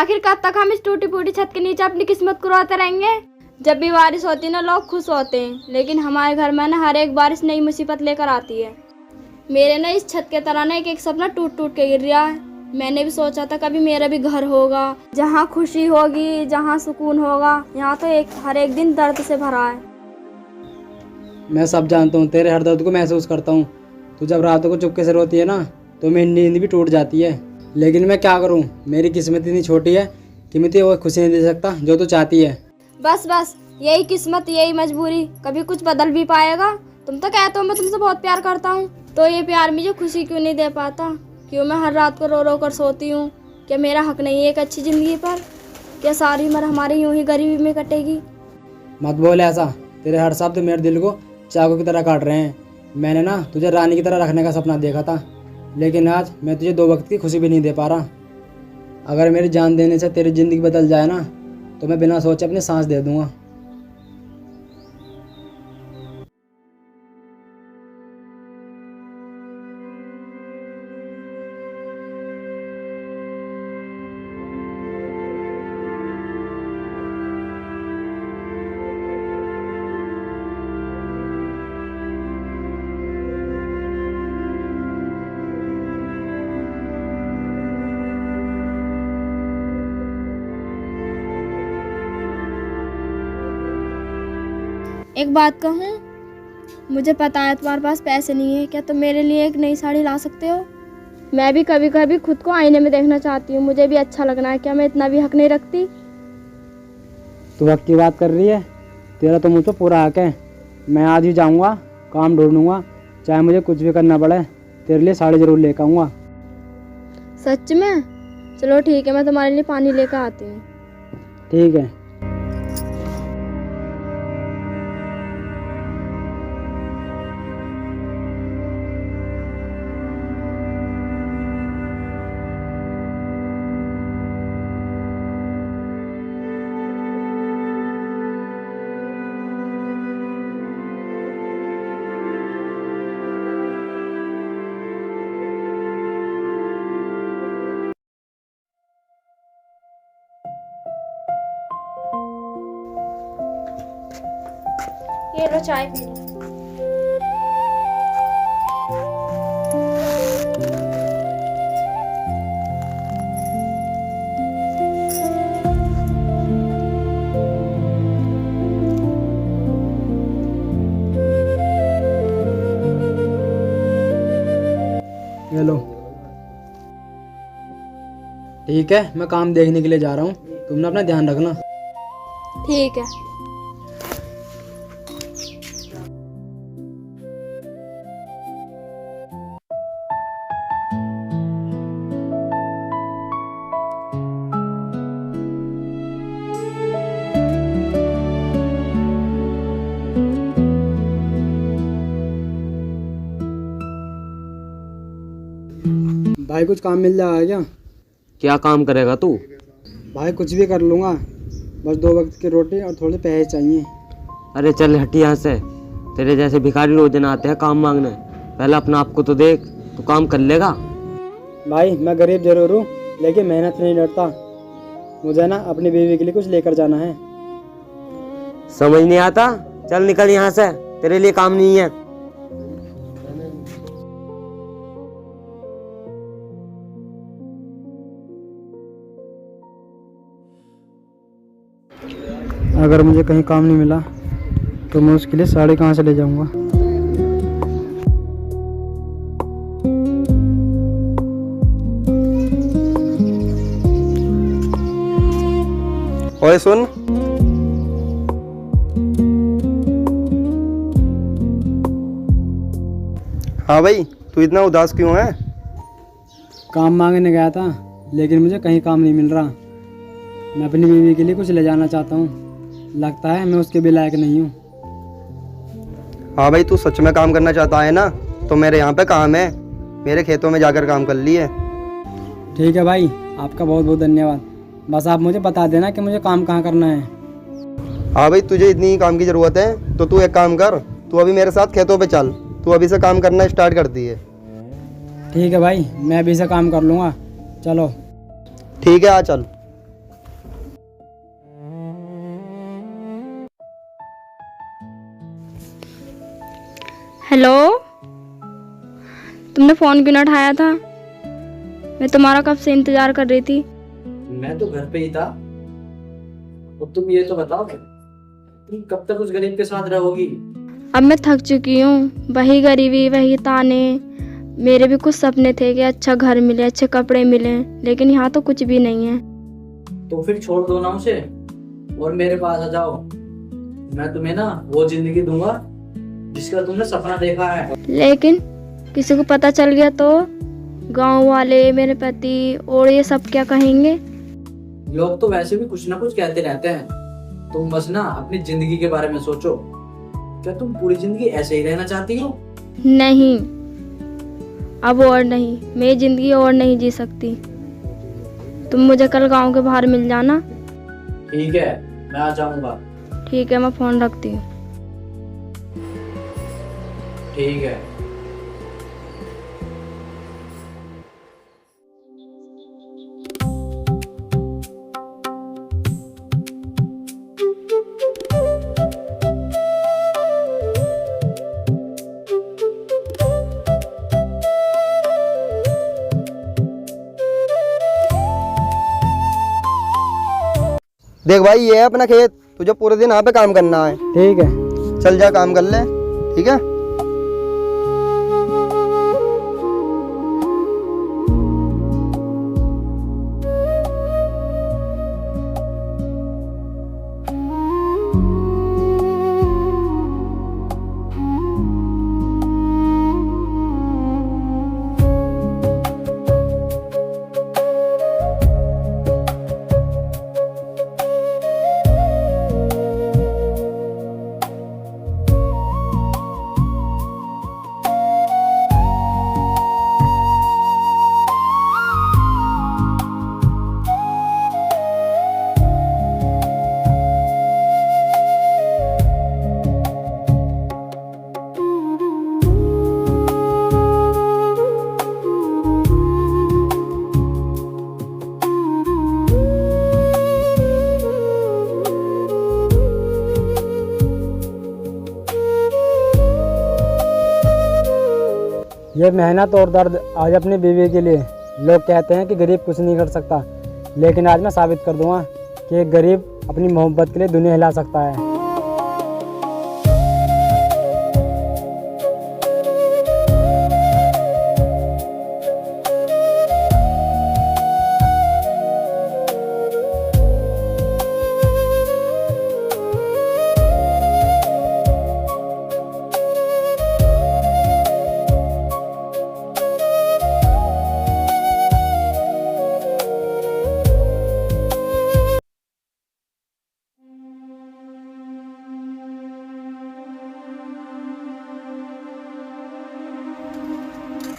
आखिर कब तक हम इस टूटी फूटी छत के नीचे अपनी किस्मत कुराते रहेंगे। जब भी बारिश होती है ना लोग खुश होते हैं, लेकिन हमारे घर में ना हर एक बारिश नई मुसीबत लेकर आती है। मेरे ना इस छत के तरह ना एक एक सपना टूट टूट के गिर रहा है। मैंने भी सोचा था कभी मेरा भी घर होगा, जहाँ खुशी होगी, जहाँ सुकून होगा। यहाँ तो हर एक दिन दर्द से भरा है। मैं सब जानता हूँ, तेरे हर दर्द को महसूस करता हूँ। तू जब रातों को चुपके से रोती है ना तो मेरी नींद भी टूट जाती है। लेकिन मैं क्या करूँ, मेरी किस्मत इतनी छोटी है कि मैं तुझे वो खुशी नहीं दे सकता जो तू चाहती है। बस बस, यही किस्मत, यही मजबूरी, कभी कुछ बदल भी पाएगा। तुम तो कहते हो मैं तुमसे बहुत प्यार करता हूँ, तो ये प्यार मुझे खुशी क्यों नहीं दे पाता? क्यों मैं हर रात को रो रो कर सोती हूँ? क्या मेरा हक नहीं है एक अच्छी ज़िंदगी पर? क्या सारी उम्र हमारी यूं ही गरीबी में कटेगी? मत बोल ऐसा, तेरे हर शब्द मेरे दिल को चाकू की तरह काट रहे हैं। मैंने ना तुझे रानी की तरह रखने का सपना देखा था, लेकिन आज मैं तुझे 2 वक्त की खुशी भी नहीं दे पा रहा। अगर मेरी जान देने से तेरी ज़िंदगी बदल जाए ना तो मैं बिना सोचे अपनी सांस दे दूँगा। एक बात कहूँ, मुझे पता है तुम्हारे पास पैसे नहीं है। क्या तुम मेरे लिए एक नई साड़ी ला सकते हो? मैं भी कभी कभी खुद को आईने में देखना चाहती हूँ, मुझे भी अच्छा लगना है। क्या मैं इतना भी हक नहीं रखती? तू हक की बात कर रही है? तेरा तो मुझ पर पूरा हक है। मैं आज ही जाऊँगा, काम ढूंढूंगा, चाहे मुझे कुछ भी करना पड़े, तेरे लिए साड़ी ज़रूर लेकर आऊँगा। सच में? चलो ठीक है, मैं तुम्हारे लिए पानी लेकर आती हूँ। ठीक है। ये लो चाय पी लो। ये लो। ठीक है, मैं काम देखने के लिए जा रहा हूँ, तुम ना अपना ध्यान रखना। ठीक है। भाई कुछ काम मिल जाएगा क्या? क्या काम करेगा तू? भाई कुछ भी कर लूँगा, बस 2 वक्त की रोटी और थोड़े पैसे चाहिए। अरे चल हट यहाँ से, तेरे जैसे भिखारी रोज दिन आते हैं काम मांगने। पहले अपना आप को तो देख, तू काम कर लेगा? भाई मैं गरीब जरूर हूँ, लेकिन मेहनत नहीं डरता। मुझे ना अपनी बीवी के लिए कुछ लेकर जाना है। समझ नहीं आता? चल निकल यहाँ से, तेरे लिए काम नहीं है। अगर मुझे कहीं काम नहीं मिला तो मैं उसके लिए साड़ी कहाँ से ले जाऊँगा? ओए सुन, हाँ भाई, तू इतना उदास क्यों है? काम मांगने गया था, लेकिन मुझे कहीं काम नहीं मिल रहा। मैं अपनी बीवी के लिए कुछ ले जाना चाहता हूँ, लगता है मैं उसके भी लायक नहीं हूँ। हाँ भाई, तू सच में काम करना चाहता है ना, तो मेरे यहाँ पे काम है, मेरे खेतों में जाकर काम कर लिए। ठीक है भाई, आपका बहुत बहुत धन्यवाद। बस आप मुझे बता देना कि मुझे काम कहाँ करना है। हाँ भाई, तुझे इतनी ही काम की ज़रूरत है तो तू एक काम कर, तू अभी मेरे साथ खेतों पे चल, तू अभी से काम करना स्टार्ट कर दिए। ठीक है भाई, मैं अभी से काम कर लूँगा। चलो। ठीक है, आ चल। हेलो, तुमने फ़ोन क्यों ना उठाया था? मैं तुम्हारा कब से इंतज़ार कर रही थी। मैं तो घर पे ही था। अब तुम ये तो बताओ, तुम कब तक उस गरीब के साथ रहोगी? अब मैं थक चुकी हूँ, वही गरीबी, वही ताने। मेरे भी कुछ सपने थे कि अच्छा घर मिले, अच्छे कपड़े मिले, लेकिन यहाँ तो कुछ भी नहीं है। तो फिर छोड़ दो ना उसे और मेरे पास आ जाओ। मैं तुम्हें ना वो जिंदगी दूंगा जिसका तुमने सपना देखा है। लेकिन किसी को पता चल गया तो गांव वाले, मेरे पति और ये सब क्या कहेंगे? लोग तो वैसे भी कुछ ना कुछ कहते रहते हैं। तुम बस ना अपनी जिंदगी के बारे में सोचो। क्या तुम पूरी जिंदगी ऐसे ही रहना चाहती हो? नहीं, अब और नहीं, मैं जिंदगी और नहीं जी सकती। तुम मुझे कल गांव के बाहर मिल जाना। ठीक है, मैं आ जाऊंगा। ठीक है, मैं फ़ोन रखती हूँ। ठीक है। देख भाई, ये है अपना खेत, तुझे पूरे दिन यहाँ पे काम करना है। ठीक है। चल जा काम कर ले, ठीक है। ये मेहनत और दर्द आज अपनी बीवी के लिए। लोग कहते हैं कि गरीब कुछ नहीं कर सकता, लेकिन आज मैं साबित कर दूंगा कि एक गरीब अपनी मोहब्बत के लिए दुनिया हिला सकता है।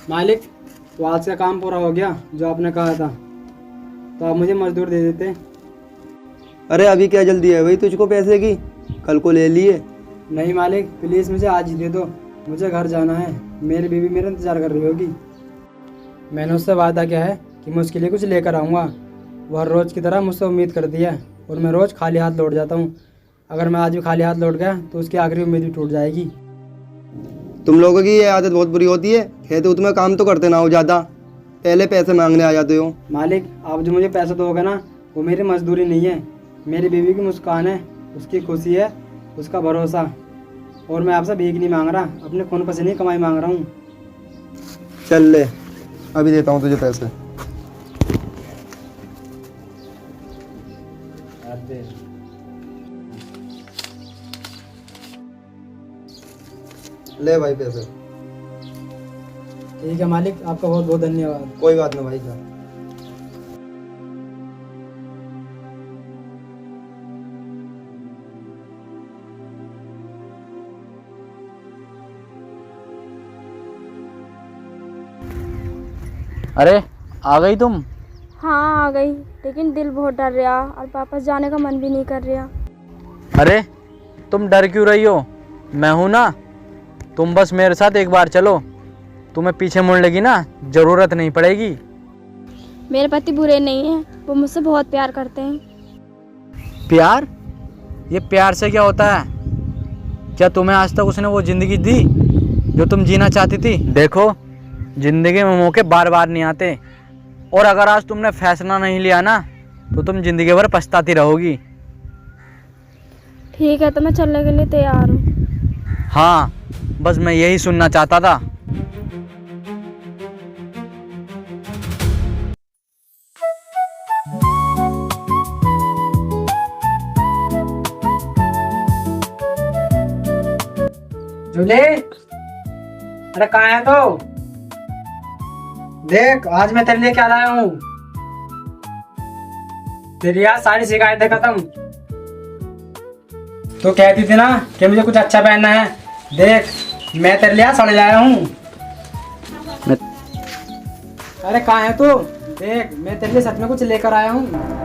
मालिक, तो आज का काम पूरा हो गया जो आपने कहा था, तो आप मुझे मजदूर दे देते। अरे अभी क्या जल्दी है भाई तुझको पैसे की? कल को ले लिए। नहीं मालिक, प्लीज़ मुझे आज ही दे दो, मुझे घर जाना है। मेरी बीवी मेरा इंतज़ार कर रही होगी। मैंने उससे वादा किया है कि मैं उसके लिए कुछ लेकर आऊँगा। वह रोज़ की तरह मुझसे उम्मीद करती है और मैं रोज़ खाली हाथ लौट जाता हूँ। अगर मैं आज भी खाली हाथ लौट गया तो उसकी आखिरी उम्मीद भी टूट जाएगी। तुम लोगों की ये आदत बहुत बुरी होती है। खेत उत में काम तो करते ना हो ज़्यादा, पहले पैसे मांगने आ जाते हो। मालिक, आप जो मुझे पैसे दोगे ना, वो मेरी मजदूरी नहीं है, मेरी बीवी की मुस्कान है, उसकी खुशी है, उसका भरोसा। और मैं आपसे भीख नहीं मांग रहा, अपने खून पसीने की कमाई मांग रहा हूँ। चल ले, अभी देता हूँ तुझे पैसे। ले भाई पैसे। ठीक है मालिक, आपका बहुत बहुत धन्यवाद। कोई बात ना भाई, जा। अरे आ गई तुम? हाँ, आ गई, लेकिन दिल बहुत डर रहा और वापस जाने का मन भी नहीं कर रहा। अरे तुम डर क्यों रही हो? मैं हूं ना, तुम बस मेरे साथ एक बार चलो, तुम्हें पीछे मुड़ने की ना जरूरत नहीं पड़ेगी। मेरे पति बुरे नहीं हैं, वो मुझसे बहुत प्यार करते हैं। प्यार? ये प्यार से क्या होता है? क्या तुम्हें आज तक उसने वो जिंदगी दी जो तुम जीना चाहती थी। देखो, जिंदगी में मौके बार बार नहीं आते, और अगर आज तुमने फैसला नहीं लिया ना तो तुम जिंदगी भर पछताती रहोगी। ठीक है, तो मैं चलने के लिए तैयार हूँ। हाँ, बस मैं यही सुनना चाहता था। जूली, अरे कहाँ है तो? देख, आज मैं तेरे लिए क्या लाया हूँ। तेरी यार सारी शिकायतें खत्म। तो कहती थी ना कि मुझे कुछ अच्छा पहनना है। देख, मैं तेरे लिए साड़ी लाया हूँ। अरे कहाँ है तू? देख, मैं तेरे लिए सच में कुछ लेकर आया हूँ।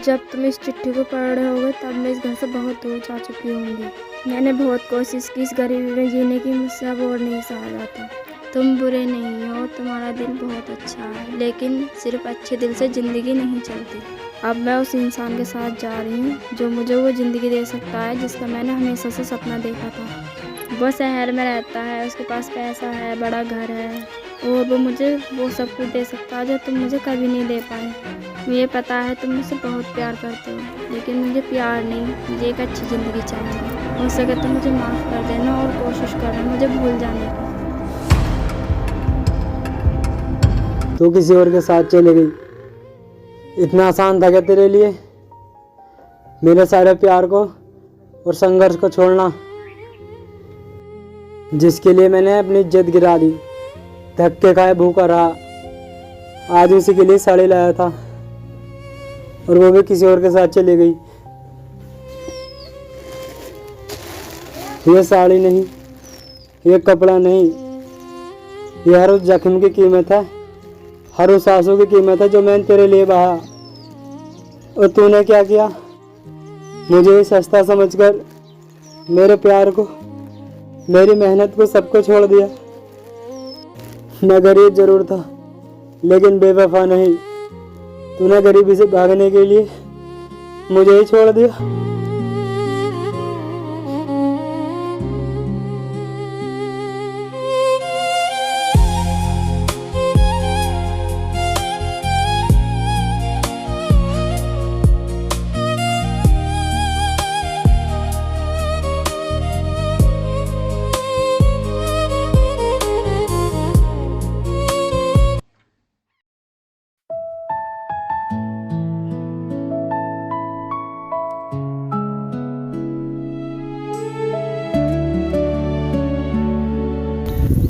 जब तुम इस चिट्ठी को पढ़ रहे होगे तब मैं इस घर से बहुत दूर जा चुकी होंगी। मैंने बहुत कोशिश की इस गरीबी में जीने की, मुझसे अब और नहीं सहा जाता। तुम बुरे नहीं हो, तुम्हारा दिल बहुत अच्छा है, लेकिन सिर्फ अच्छे दिल से ज़िंदगी नहीं चलती। अब मैं उस इंसान के साथ जा रही हूँ जो मुझे वो ज़िंदगी दे सकता है जिसका मैंने हमेशा से सपना देखा था। वो शहर में रहता है, उसके पास पैसा है, बड़ा घर है, और वो मुझे वो सब कुछ दे सकता है जो तुम मुझे कभी नहीं दे पाए। मुझे पता है तुम मुझसे बहुत प्यार करते हो, लेकिन मुझे प्यार नहीं, मुझे एक अच्छी ज़िंदगी चाहिए। हो सके तो मुझे माफ़ कर देना और कोशिश करना मुझे भूल जाने की। तू किसी और के साथ चली गई। इतना आसान था क्या तेरे लिए मेरे सारे प्यार को और संघर्ष को छोड़ना, जिसके लिए मैंने अपनी इज्जत गिरा दी, धक्के खाए भूखा रहा। आज उसी के लिए साड़ी लाया था और वो भी किसी और के साथ चली गई। ये साड़ी नहीं, ये कपड़ा नहीं, ये हर उस जख्म की कीमत है, हर उस आंसू की कीमत है जो मैंने तेरे लिए बहा। और तूने क्या किया? मुझे सस्ता समझकर मेरे प्यार को, मेरी मेहनत को, सबको छोड़ दिया। मैं गरीब जरूर था लेकिन बेवफा नहीं। तूने गरीबी से भागने के लिए मुझे ही छोड़ दिया।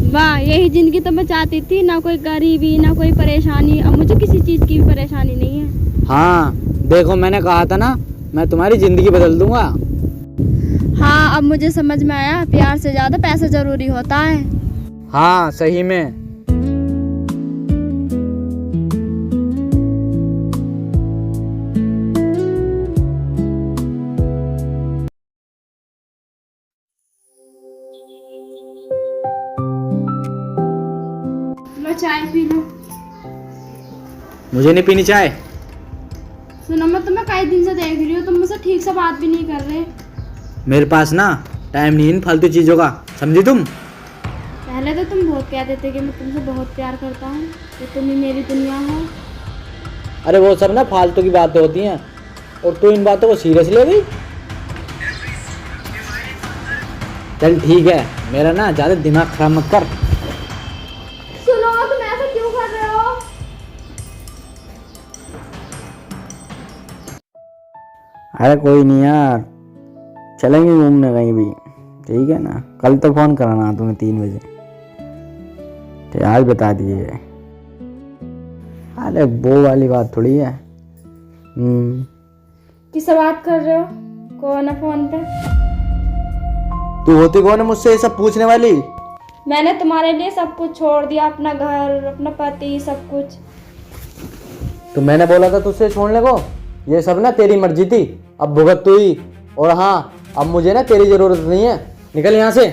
वाह, यही ज़िंदगी तो मैं चाहती थी। ना कोई गरीबी, ना कोई परेशानी। अब मुझे किसी चीज़ की भी परेशानी नहीं है। हाँ, देखो, मैंने कहा था ना, मैं तुम्हारी ज़िंदगी बदल दूंगा। हाँ, अब मुझे समझ में आया, प्यार से ज़्यादा पैसा ज़रूरी होता है। हाँ, सही में। चाय पी लो। मुझे नहीं पीनी चाय। सुनो, मैं तुम्हें कई दिन से देख रही हूँ, तुम मुझसे ठीक से बात भी नहीं कर रहे। मेरे पास ना टाइम नहीं इन फालतू चीज़ों का, समझी तुम? पहले तो तुम बहुत कहते थे कि मैं तुमसे बहुत प्यार करता हूँ, कि तुम ही मेरी दुनिया हो। अरे वो सब ना फालतू की बातें होती हैं, और तू इन बातों को सीरियस ले गई। चल ठीक है, मेरा ना ज़्यादा दिमाग खराब मत कर। सुनो, तुम ऐसा क्यों कर रहे हो? अरे कोई नहीं यार, चलेंगे घूमने कहीं भी, ठीक है ना? कल तो फ़ोन कराना तुम्हें 3 बजे, तो आज बता दिए। अरे वो वाली बात थोड़ी है। किससे बात कर रहे हो? कौन है फोन पे? तू होती कौन है मुझसे ये सब पूछने वाली? मैंने तुम्हारे लिए सब कुछ छोड़ दिया, अपना घर, अपना पति, सब कुछ। तो मैंने बोला था तुझसे छोड़ने को? ये सब ना तेरी मर्जी थी, अब भुगत तू ही। और हाँ, अब मुझे ना तेरी जरूरत नहीं है, निकल यहाँ से।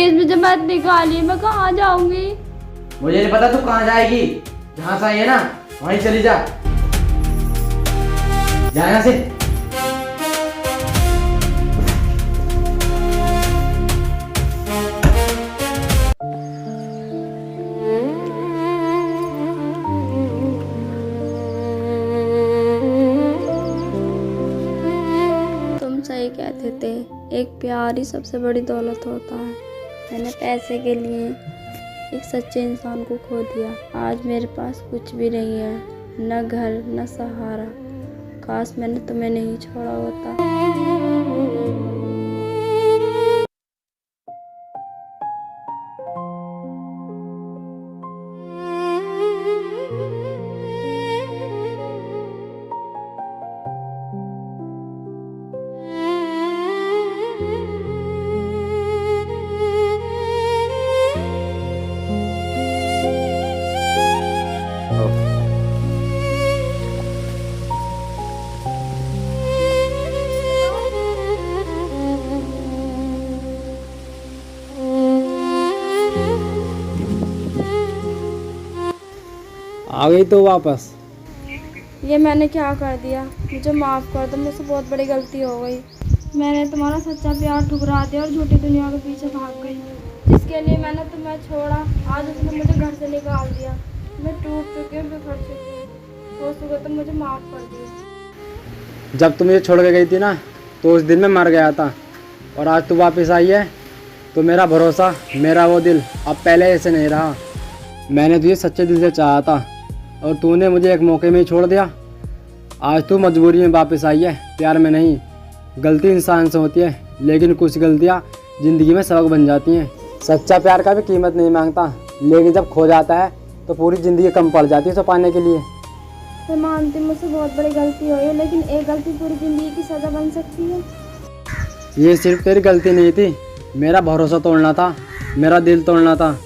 प्लीज मुझे मत निकालिए, मैं कहाँ जाऊंगी? मुझे नहीं पता तू कहाँ जाएगी। जहाँ से आई है ना वहीं चली जा। जा यहाँ से। तुम सही कहते थे, एक प्यार ही सबसे बड़ी दौलत होता है। मैंने पैसे के लिए एक सच्चे इंसान को खो दिया। आज मेरे पास कुछ भी नहीं है, न घर न सहारा। काश मैंने तुम्हें नहीं छोड़ा होता। आ गई तो वापस। ये मैंने क्या कर दिया? मुझे माफ़ कर दो, मुझसे बहुत बड़ी गलती हो गई। मैंने तुम्हारा सच्चा प्यार ठुकरा दिया और झूठी दुनिया के पीछे भाग गई। जिसके लिए मैंने तुम्हें छोड़ा, आज उसने मुझे घर से निकाल दिया। मैं टूट चुकी हूँ, बिखर चुकी हूँ। हो सके तो मुझे माफ़ कर दो। जब तू मुझे छोड़ के गई थी ना, तो उस दिन मैं मर गया था, और आज तू वापस आई है तो मेरा भरोसा, मेरा वो दिल अब पहले ऐसे नहीं रहा। मैंने तुझे सच्चे दिल से चाहा था और तूने मुझे एक मौके में ही छोड़ दिया। आज तू मजबूरी में वापस आई है, प्यार में नहीं। गलती इंसान से होती है, लेकिन कुछ गलतियाँ ज़िंदगी में सबक बन जाती हैं। सच्चा प्यार का भी कीमत नहीं मांगता, लेकिन जब खो जाता है तो पूरी ज़िंदगी कम पड़ जाती है उसे पाने के लिए। मैं मानती हूँ मुझसे बहुत बड़ी गलती हुई है, लेकिन एक गलती पूरी ज़िंदगी की सज़ा बन सकती है। ये सिर्फ तेरी गलती नहीं थी, मेरा भरोसा तोड़ना था, मेरा दिल तोड़ना था।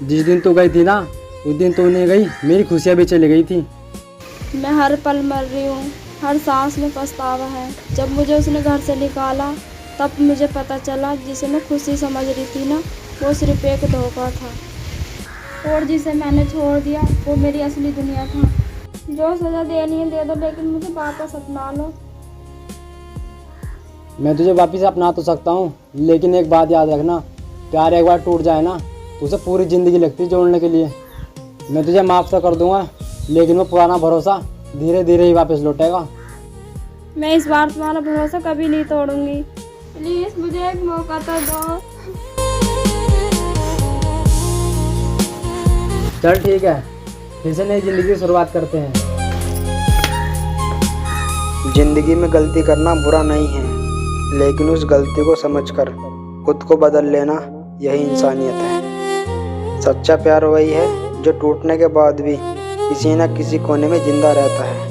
जिस दिन तू गई थी ना, उस दिन तू नहीं गई, मेरी खुशियाँ भी चली गई थी। मैं हर पल मर रही हूँ, हर सांस में पछतावा है। जब मुझे उसने घर से निकाला, तब मुझे पता चला जिसे मैं खुशी समझ रही थी ना, वो सिर्फ एक धोखा था। और जिसे मैंने छोड़ दिया, वो मेरी असली दुनिया था। जो सज़ा देनी है दे दो, लेकिन मुझे वापस अपना लो। मैं तुझे वापस अपना तो सकता हूँ, लेकिन एक बात याद रखना, प्यार एक बार टूट जाए ना तो उसे पूरी ज़िंदगी लगती है जोड़ने के लिए। मैं तुझे माफ़ तो कर दूंगा, लेकिन वो पुराना भरोसा धीरे धीरे ही वापस लौटेगा। मैं इस बार तुम्हारा भरोसा कभी नहीं तोड़ूंगी। प्लीज़ मुझे एक मौका तो दो। चल ठीक है, फिर से नई ज़िंदगी की शुरुआत करते हैं। जिंदगी में गलती करना बुरा नहीं है, लेकिन उस गलती को समझकर खुद को बदल लेना यही इंसानियत है। सच्चा प्यार वही है जो टूटने के बाद भी किसी न किसी कोने में जिंदा रहता है।